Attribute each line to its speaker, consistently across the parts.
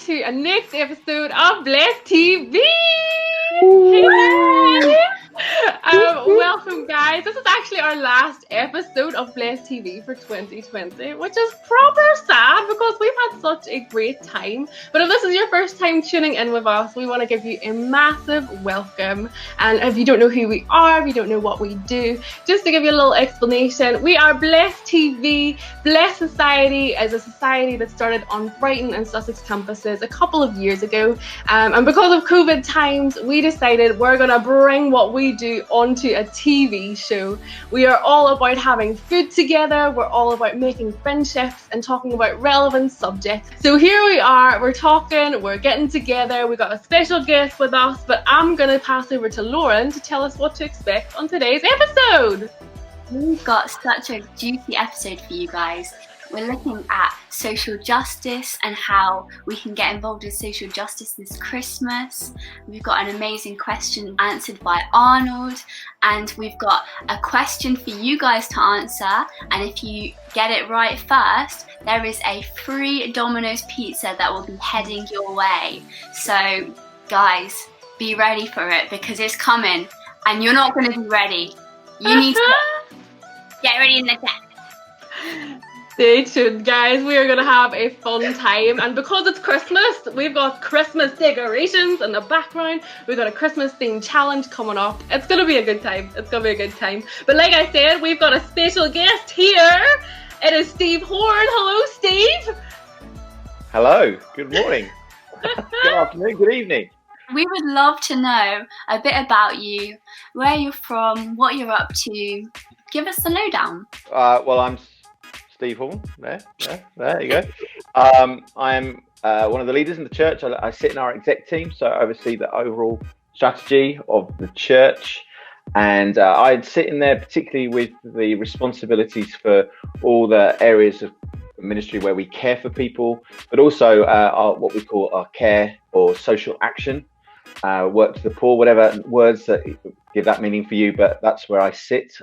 Speaker 1: to a next episode of BLESS TV. Welcome, guys. This is actually our last episode of BLESS TV for 2020, which is proper sad because we've had such a great time. But if this is your first time tuning in with us, we want to give you a massive welcome. And if you don't know who we are, if you don't know what we do, just to give you a little explanation, we are BLESS TV. BLESS Society is a society that started on Brighton and Sussex campuses a couple of years ago. And because of COVID times, we decided we're going to bring what we do onto a TV show. We are all about having food together. We're all about making friendships and talking about relevant subjects. So here we are, we're talking, we're getting together. We've got a special guest with us, but I'm going to pass over to Lauren to tell us what to expect on today's episode.
Speaker 2: We've got such a juicy episode for you guys. We're looking at social justice and how we can get involved in social justice this Christmas. We've got an amazing question answered by Arnold, and we've got a question for you guys to answer, and if you get it right first, there is a free Domino's pizza that will be heading your way. So guys, be ready for it because it's coming and you're not going to be ready. You need to get ready in the deck.
Speaker 1: Stay tuned, guys. We are going to have a fun time. And because it's Christmas, we've got Christmas decorations in the background. We've got a Christmas themed challenge coming up. It's going to be a good time. It's going to be a good time. But like I said, we've got a special guest here. It is Steve Horn. Hello, Steve.
Speaker 3: Hello. Good morning. Good afternoon. Good evening.
Speaker 2: We would love to know a bit about you, where you're from, what you're up to. Give us the lowdown.
Speaker 3: Well, I'm Steve Horn. There you go. I'm one of the leaders in the church. I sit in our exec team, so I oversee the overall strategy of the church. And I'd sit in there particularly with the responsibilities for all the areas of ministry where we care for people, but also what we call our care or social action, work to the poor, whatever words that give that meaning for you, but that's where I sit.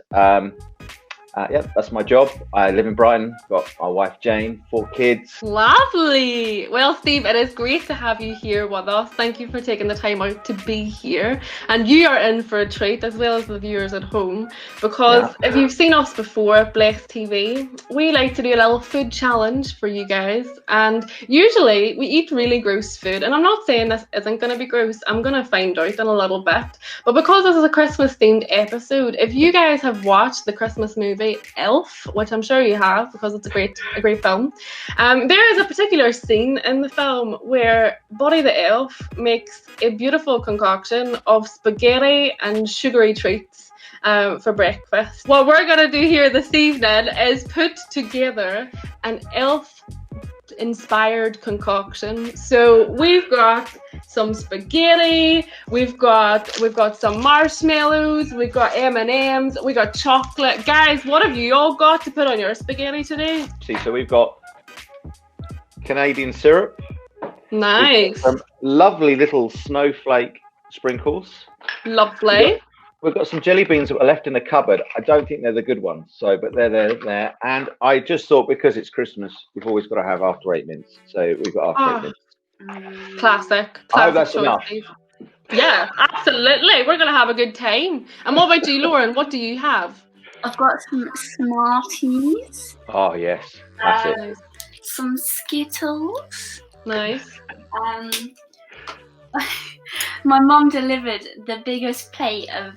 Speaker 3: That's my job. I live in Brighton, got my wife Jane, 4 kids.
Speaker 1: Lovely. Well, Steve, it is great to have you here with us. Thank you for taking the time out to be here. And you are in for a treat, as well as the viewers at home, because if you've seen us before, BLESS TV, we like to do a little food challenge for you guys. And usually we eat really gross food. And I'm not saying this isn't going to be gross. I'm going to find out in a little bit. But because this is a Christmas themed episode, if you guys have watched the Christmas movie Elf, which I'm sure you have because it's a great film, there is a particular scene in the film where Buddy the Elf makes a beautiful concoction of spaghetti and sugary treats for breakfast. What we're going to do here this evening is put together an elf inspired concoction. So we've got some spaghetti, we've got some marshmallows, we've got M&Ms, we got chocolate. Guys, what have you all got to put on your spaghetti today?
Speaker 3: So we've got Canadian syrup.
Speaker 1: Nice.
Speaker 3: Some lovely little snowflake sprinkles.
Speaker 1: Lovely.
Speaker 3: We've got some jelly beans that were left in the cupboard. I don't think they're the good ones, but they're there. And I just thought because it's Christmas, we've always got to have after 8 minutes. So we've got after 8 minutes.
Speaker 1: Classic.
Speaker 3: I hope that's enough.
Speaker 1: Yeah, absolutely. We're going to have a good time. And what about you, Lauren? What do you have?
Speaker 2: I've got some Smarties.
Speaker 3: Oh, yes. That's it.
Speaker 2: Some Skittles.
Speaker 1: Nice.
Speaker 2: My mum delivered the biggest plate of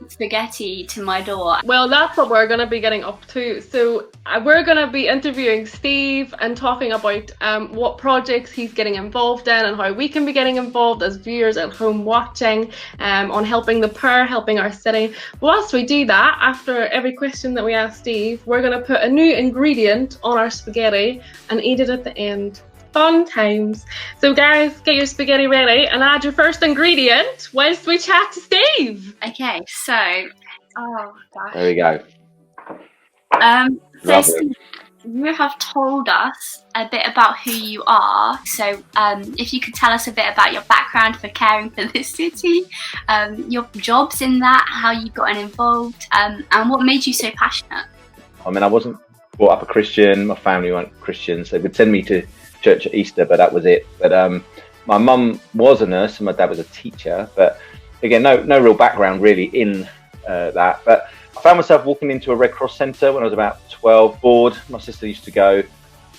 Speaker 2: spaghetti to my door.
Speaker 1: Well, that's what we're going to be getting up to. So we're going to be interviewing Steve and talking about what projects he's getting involved in and how we can be getting involved as viewers at home watching on helping the poor, helping our city. Whilst we do that, after every question that we ask Steve, we're going to put a new ingredient on our spaghetti and eat it at the end. Fun times. So guys, get your spaghetti ready and add your first ingredient whilst we chat to Steve.
Speaker 2: Okay, so
Speaker 3: there we go.
Speaker 2: So Steve, you have told us a bit about who you are. So if you could tell us a bit about your background for caring for this city, your jobs in that, how you got involved, and what made you so passionate.
Speaker 3: I mean, I wasn't brought up a Christian. My family weren't Christians. They would send me to church at Easter, but that was it. But my mum was a nurse and my dad was a teacher, but again, no real background really in that. But I found myself walking into a Red Cross centre when I was about 12, bored. My sister used to go,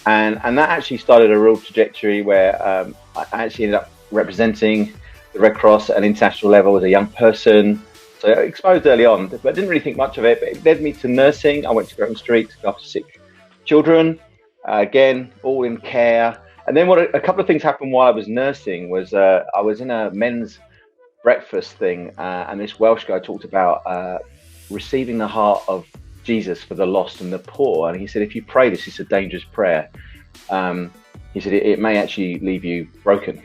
Speaker 3: and that actually started a real trajectory where I actually ended up representing the Red Cross at an international level as a young person. So exposed early on, but I didn't really think much of it. But it led me to nursing. I went to Graham Street to look after sick children, again, all in care. And then a couple of things happened while I was nursing was I was in a men's breakfast thing, and this Welsh guy talked about receiving the heart of Jesus for the lost and the poor. And he said, if you pray this, it's a dangerous prayer. He said, it may actually leave you broken.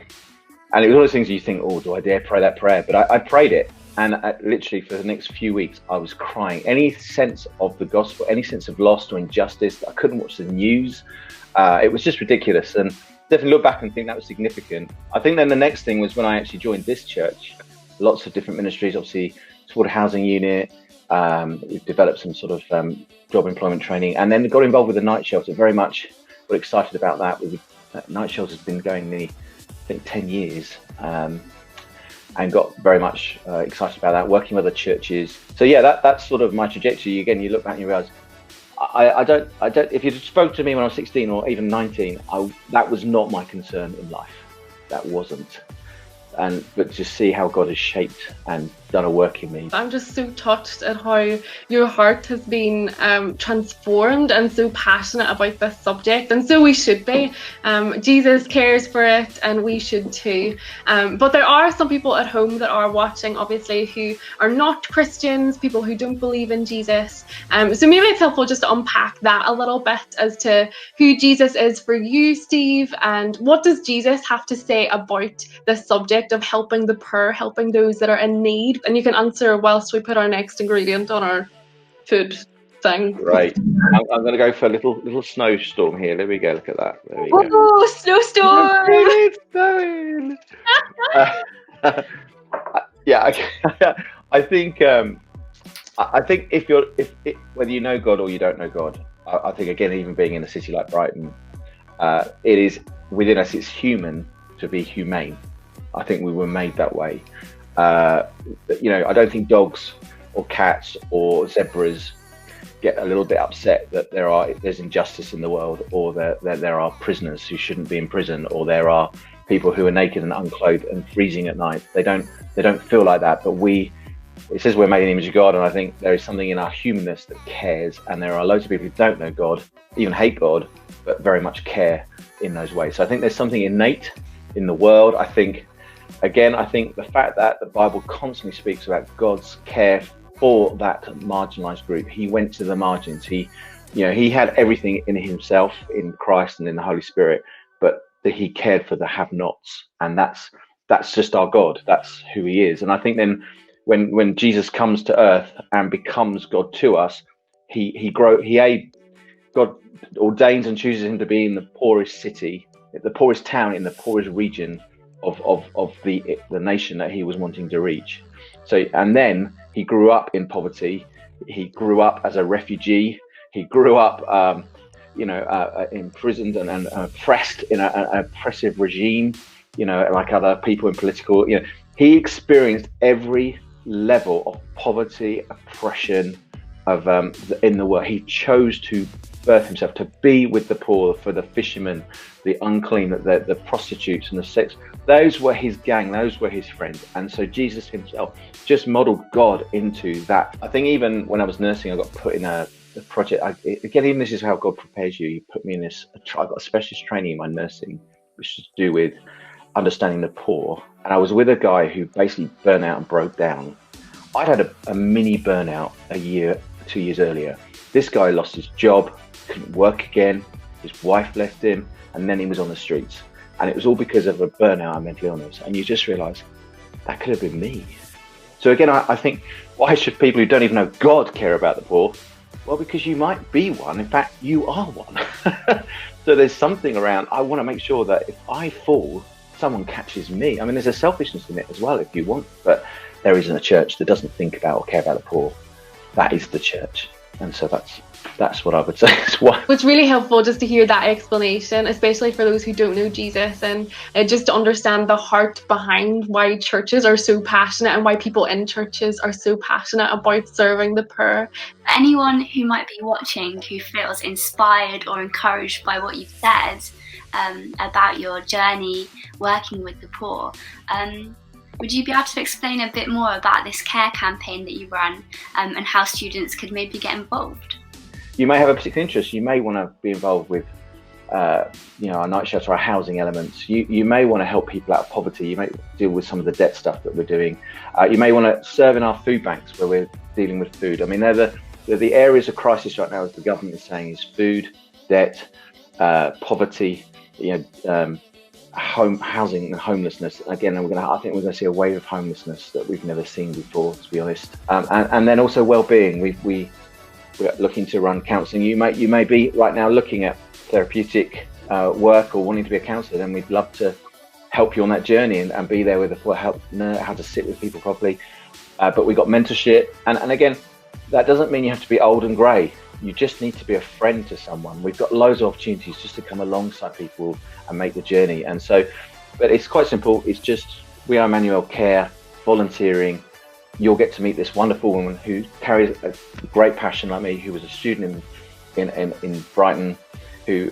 Speaker 3: And it was one of those things you think, oh, do I dare pray that prayer? But I prayed it. And literally for the next few weeks, I was crying. Any sense of the gospel, any sense of loss or injustice, I couldn't watch the news. It was just ridiculous. And definitely look back and think that was significant. I think then the next thing was when I actually joined this church. Lots of different ministries, obviously, supported housing unit. We've developed some sort of job employment training, and then got involved with the night shelter. Very much got excited about that. Night shelter has been going nearly, I think, 10 years. And got very much excited about that, working with other churches. So yeah, that's sort of my trajectory. Again, you look back and you realise, I don't. If you spoke to me when I was 16 or even 19, that was not my concern in life. That wasn't. But to see how God has shaped and done a work in me.
Speaker 1: I'm just so touched at how your heart has been transformed and so passionate about this subject, and so we should be. Jesus cares for it, and we should too. But there are some people at home that are watching, obviously, who are not Christians, people who don't believe in Jesus. So maybe it's helpful just to unpack that a little bit as to who Jesus is for you, Steve, and what does Jesus have to say about this subject of helping the poor, helping those that are in need. And you can answer whilst we put our next ingredient on our food thing.
Speaker 3: Right. I'm going to go for a little snowstorm here. There we go. Look at that. There we go.
Speaker 1: Oh, snowstorm!
Speaker 3: It's snowing. Yeah, I think if whether you know God or you don't know God, I think again, even being in a city like Brighton, it is within us. It's human to be humane. I think we were made that way. I don't think dogs or cats or zebras get a little bit upset that there's injustice in the world, or that there are prisoners who shouldn't be in prison, or there are people who are naked and unclothed and freezing at night. They don't feel like that. But it says we're made in the image of God, and I think there is something in our humanness that cares. And there are loads of people who don't know God, even hate God, but very much care in those ways. So I think there's something innate in the world. I think the fact that the Bible constantly speaks about God's care for that marginalized group. He went to the margins. He had everything in himself, in Christ and in the Holy Spirit, but that he cared for the have-nots. And that's just our God. That's who he is. And I think then when Jesus comes to earth and becomes God to us, God ordains and chooses him to be in the poorest city, the poorest town, in the poorest region of the nation that he was wanting to reach. So, and then he grew up in poverty. He grew up as a refugee. He grew up, imprisoned and oppressed in an oppressive regime. Like other people in political. He experienced every level of poverty, oppression, in the world. He chose to birth himself to be with the poor, for the fishermen, the unclean, the prostitutes and the sex. Those were his gang, those were his friends. And so Jesus himself just modeled God into that. I think even when I was nursing, I got put in a project. Even this is how God prepares you. He put me in this. I got a specialist training in my nursing, which is to do with understanding the poor. And I was with a guy who basically burnt out and broke down. I'd had a mini burnout 2 years earlier. This guy lost his job, couldn't work again, his wife left him, and then he was on the streets. And it was all because of a burnout and mental illness. And you just realise that could have been me. So again, I think, why should people who don't even know God care about the poor? Well, because you might be one. In fact, you are one. So there's something around, I want to make sure that if I fall, someone catches me. I mean, there's a selfishness in it as well, if you want. But there isn't a church that doesn't think about or care about the poor. That is the church. And so That's what I would say.
Speaker 1: It's really helpful just to hear that explanation, especially for those who don't know Jesus, and just to understand the heart behind why churches are so passionate and why people in churches are so passionate about serving the poor.
Speaker 2: Anyone who might be watching who feels inspired or encouraged by what you've said about your journey working with the poor, would you be able to explain a bit more about this care campaign that you run, and how students could maybe get involved?
Speaker 3: You may have a particular interest. You may want to be involved with, our night shelter, our housing elements. You may want to help people out of poverty. You may deal with some of the debt stuff that we're doing. You may want to serve in our food banks where we're dealing with food. I mean, they're the areas of crisis right now, as the government is saying, is food, debt, poverty, housing and homelessness. Again, I think we're going to see a wave of homelessness that we've never seen before, to be honest. And then also well-being. We're looking to run counselling. You may be right now looking at therapeutic work or wanting to be a counsellor. Then we'd love to help you on that journey and be there with help know how to sit with people properly. But we've got mentorship, and again, that doesn't mean you have to be old and grey. You just need to be a friend to someone. We've got loads of opportunities just to come alongside people and make the journey. And so, but it's quite simple. It's just, we are Emmanuel Care, volunteering. You'll get to meet this wonderful woman who carries a great passion like me, who was a student in Brighton, who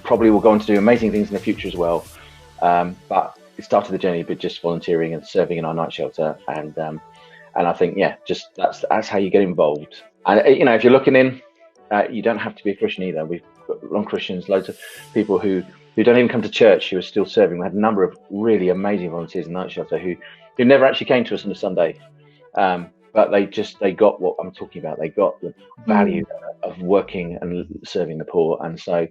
Speaker 3: probably will go on to do amazing things in the future as well. But it started the journey with just volunteering and serving in our night shelter. And I think, just that's how you get involved. And if you're looking in, you don't have to be a Christian either. We've got non-Christians, loads of people who don't even come to church who are still serving. We had a number of really amazing volunteers in night shelter who never actually came to us on a Sunday. But they got what I'm talking about. They got the value of working and serving the poor. And so,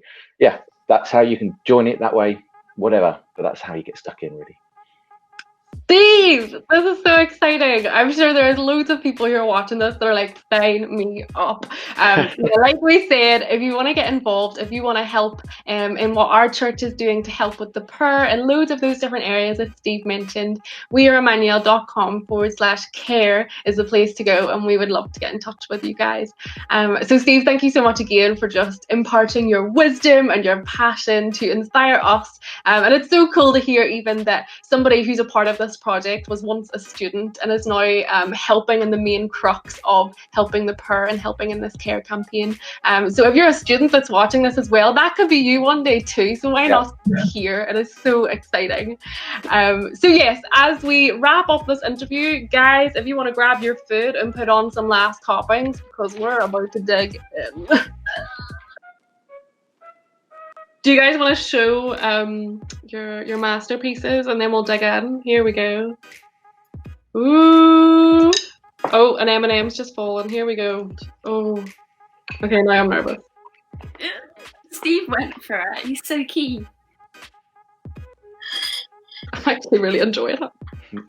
Speaker 3: that's how you can join it that way, whatever. But that's how you get stuck in, really.
Speaker 1: Steve, this is so exciting. I'm sure there's loads of people who are watching this that are like, sign me up. Like we said, if you want to get involved, if you want to help in what our church is doing to help with the poor and loads of those different areas that Steve mentioned, weareemmanuel.com/care is the place to go, and we would love to get in touch with you guys. So Steve, thank you so much again for just imparting your wisdom and your passion to inspire us. And it's so cool to hear even that somebody who's a part of this project was once a student and is now helping in the main crux of helping the poor and helping in this care campaign. So if you're a student that's watching this as well, that could be you one day too. So why not here? It is so exciting. So yes, as we wrap up this interview, guys, if you want to grab your food and put on some last toppings, because we're about to dig in. Do you guys want to show your masterpieces, and then we'll dig in? Here we go. Ooh! Oh, an M&M's just fallen. Here we go. Oh. Okay, now I'm nervous.
Speaker 2: Steve went for it. He's so keen.
Speaker 1: I actually really enjoy it.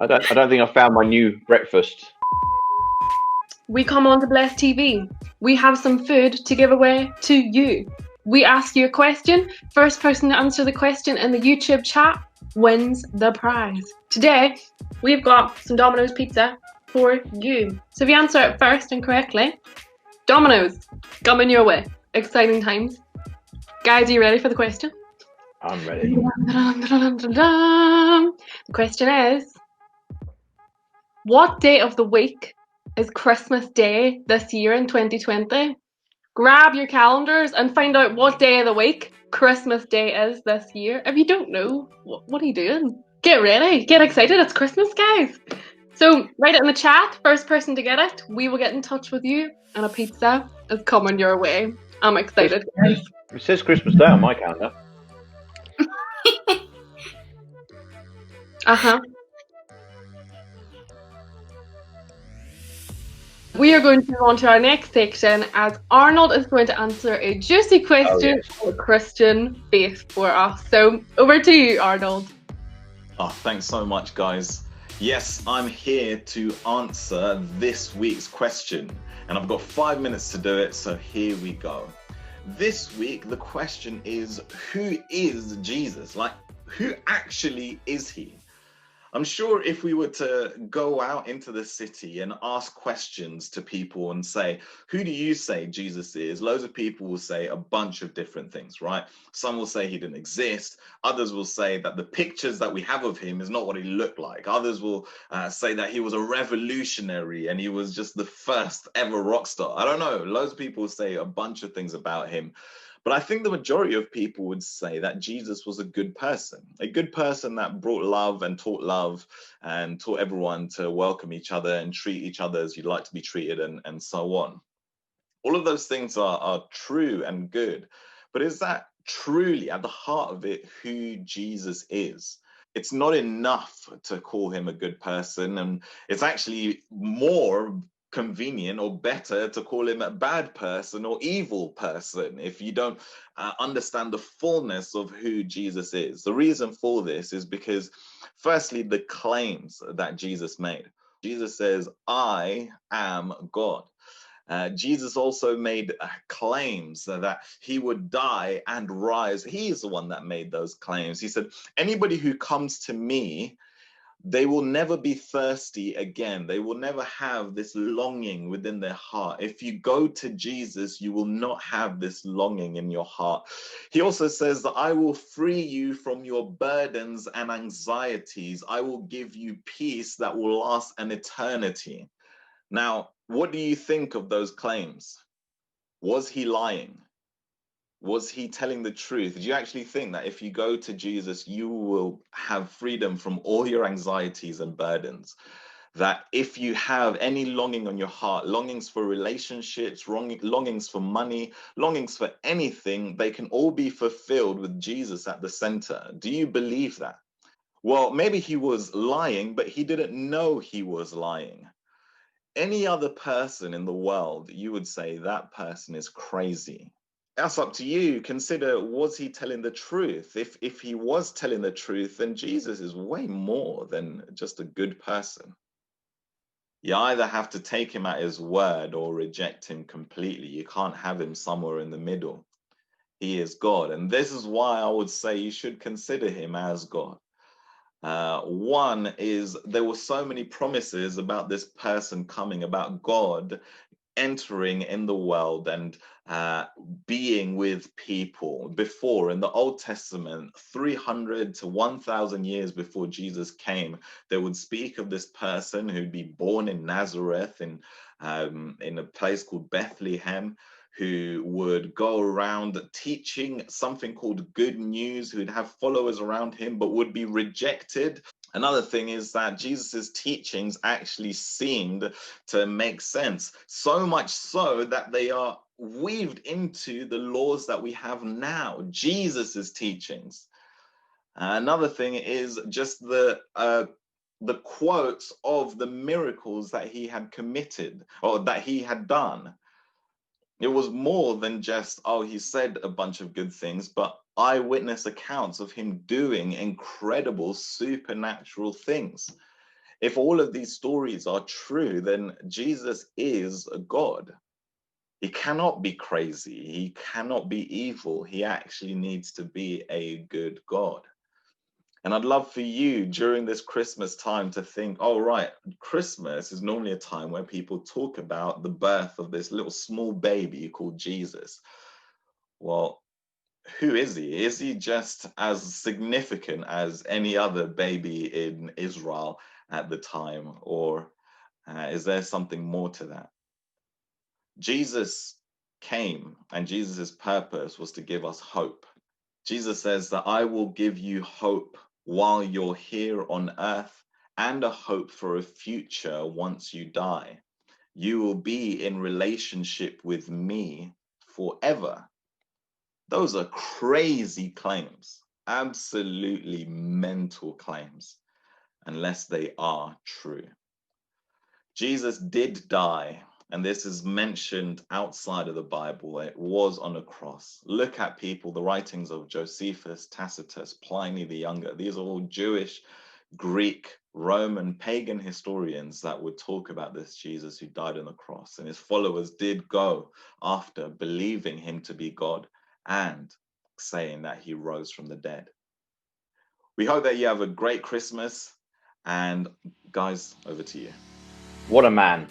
Speaker 3: I don't think I found my new breakfast.
Speaker 1: We come on to Bless TV. We have some food to give away to you. We ask you a question. First person to answer the question in the YouTube chat wins the prize. Today, we've got some Domino's pizza for you. So if you answer it first and correctly, Domino's coming your way. Exciting times. Guys, are you ready for the question?
Speaker 3: I'm ready.
Speaker 1: The question is, what day of the week is Christmas Day this year in 2020? Grab your calendars and find out what day of the week Christmas Day is this year. If you don't know, what are you doing? Get ready, get excited, it's Christmas, guys. So write it in the chat, first person to get it, we will get in touch with you, and a pizza is coming your way. I'm excited, guys.
Speaker 3: It says Christmas Day on my calendar.
Speaker 1: We are going to move on to our next section, as Arnold is going to answer a juicy question on the Christian faith for us. So over to you, Arnold.
Speaker 4: Oh, thanks so much, guys. Yes, I'm here to answer this week's question, and I've got 5 minutes to do it, so here we go. This week, the question is, who is Jesus? Like, who actually is he? I'm sure if we were to go out into the city and ask questions to people and say, who do you say Jesus is? Loads of people will say a bunch of different things, right? Some will say he didn't exist. Others will say that the pictures that we have of him is not what he looked like. Others will say that he was a revolutionary and he was just the first ever rock star. I don't know. Loads of people say a bunch of things about him. But I think the majority of people would say that Jesus was a good person that brought love and taught everyone to welcome each other and treat each other as you'd like to be treated and so on. All of those things are true and good. But is that truly at the heart of it who Jesus is? It's not enough to call him a good person, and it's actually more convenient or better to call him a bad person or evil person if you don't understand the fullness of who Jesus is. The reason for this is because, firstly, the claims that Jesus made. Jesus says, I am God. Jesus also made claims that he would die and rise. He is the one that made those claims. He said, anybody who comes to me, they will never be thirsty again. They will never have this longing within their heart. If you go to Jesus, you will not have this longing in your heart. He also says that I will free you from your burdens and anxieties. I will give you peace that will last an eternity. Now, what do you think of those claims? Was he lying? Was he telling the truth? Do you actually think that if you go to Jesus, you will have freedom from all your anxieties and burdens? That if you have any longing on your heart, longings for relationships, longings for money, longings for anything, they can all be fulfilled with Jesus at the center. Do you believe that? Well, maybe he was lying, but he didn't know he was lying. Any other person in the world, you would say that person is crazy. That's up to you. Consider, was he telling the truth? If he was telling the truth, then Jesus is way more than just a good person. You either have to take him at his word or reject him completely. You can't have him somewhere in the middle. He is God. And this is why I would say you should consider him as God. One is there were so many promises about this person coming, about God entering in the world and being with people. Before, in the Old Testament, 300 to 1,000 years before Jesus came, they would speak of this person who'd be born in Nazareth in a place called Bethlehem, who would go around teaching something called good news, who'd have followers around him, but would be rejected. Another thing is that Jesus's teachings actually seemed to make sense, so much so that they are weaved into the laws that we have now, Jesus's teachings. Another thing is just the quotes of the miracles that he had committed or that he had done. It was more than just, oh, he said a bunch of good things, but eyewitness accounts of him doing incredible supernatural things. If all of these stories are true, then Jesus is a God. He cannot be crazy. He cannot be evil. He actually needs to be a good God. And I'd love for you during this Christmas time to think, oh, right, Christmas is normally a time where people talk about the birth of this little small baby called Jesus. Well, who is he? Is he just as significant as any other baby in Israel at the time? Or is there something more to that? Jesus came, and Jesus's purpose was to give us hope. Jesus says that I will give you hope while you're here on earth, and a hope for a future once you die. You will be in relationship with me forever. Those are crazy claims, absolutely mental claims, unless they are true. Jesus did die, and this is mentioned outside of the Bible. It was on a cross. Look at people, the writings of Josephus, Tacitus, Pliny the Younger. These are all Jewish, Greek, Roman, pagan historians that would talk about this Jesus who died on the cross. And his followers did go after believing him to be God and saying that he rose from the dead. We hope that you have a great Christmas. And guys, over to you.
Speaker 3: What a man.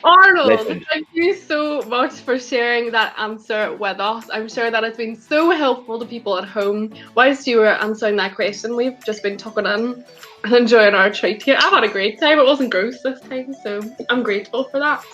Speaker 1: Arnold,
Speaker 3: Legend.
Speaker 1: thank you so much for sharing that answer with us. I'm sure that it's been so helpful to people at home. Whilst you were answering that question, we've just been tucking in and enjoying our treat here. I've had a great time. It wasn't gross this time, so I'm grateful for that.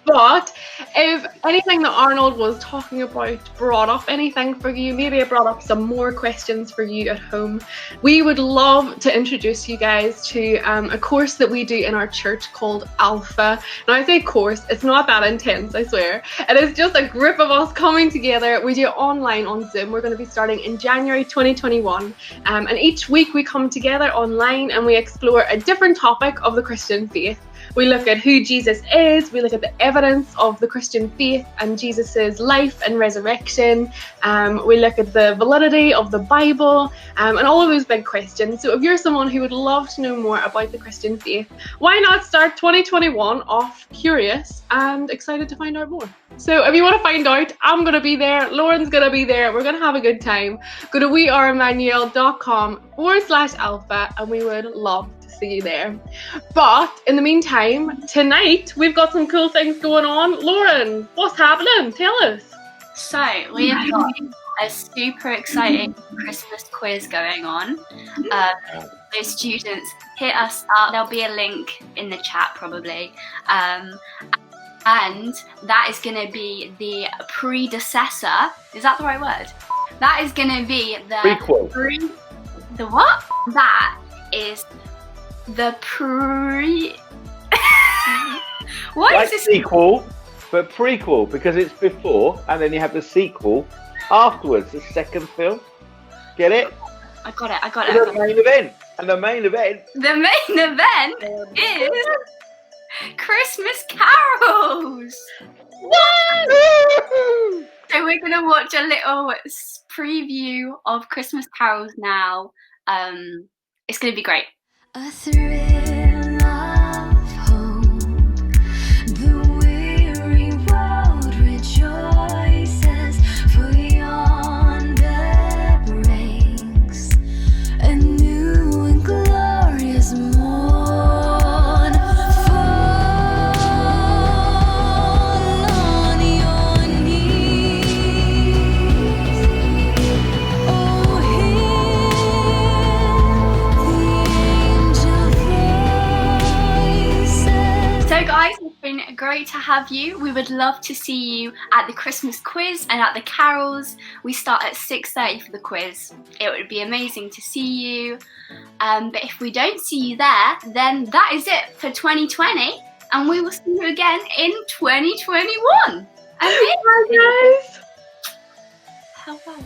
Speaker 1: But if anything that Arnold was talking about brought up anything for you, maybe it brought up some more questions for you at home, we would love to introduce you guys to a course that we do in our church called Alpha. Now I say course, it's not that intense, I swear. It is just a group of us coming together. We do it online on Zoom. We're going to be starting in January 2021. And each week we come together online and we explore a different topic of the Christian faith. We look at who Jesus is, we look at the evidence of the Christian faith and Jesus's life and resurrection. We look at the validity of the Bible and all of those big questions. So if you're someone who would love to know more about the Christian faith, why not start 2021 off curious and excited to find out more? So if you want to find out, I'm going to be there, Lauren's going to be there, we're going to have a good time. Go to weareemmanuel.com/alpha and we would love to see you there. But in the meantime, tonight we've got some cool things going on. Lauren, what's happening? Tell us.
Speaker 2: So we have got a super exciting Christmas quiz going on. Those students, hit us up. There'll be a link in the chat probably. And that is going to be the predecessor. Is that the right word? That is going to be the
Speaker 3: Prequel.
Speaker 2: The what? That is the What
Speaker 3: Like
Speaker 2: is this?
Speaker 3: sequel, but prequel, because it's before, and then you have the sequel afterwards, the second film. Get it?
Speaker 2: I got it.
Speaker 3: The main event. And the main event.
Speaker 2: The main event is Christmas carols.
Speaker 3: What?
Speaker 2: So we're gonna watch a little preview of Christmas carols now. It's gonna be great.
Speaker 5: A thrill of hope, the weary world rejoices, for yonder breaks a new and glorious morn. Fall on your knees, oh
Speaker 2: So guys, it's been great to have you. We would love to see you at the Christmas quiz and at the carols. We start at 6:30 for the quiz. It would be amazing to see you. But if we don't see you there, then that is it for 2020. And we will see you again in 2021.
Speaker 1: Bye guys.
Speaker 2: How about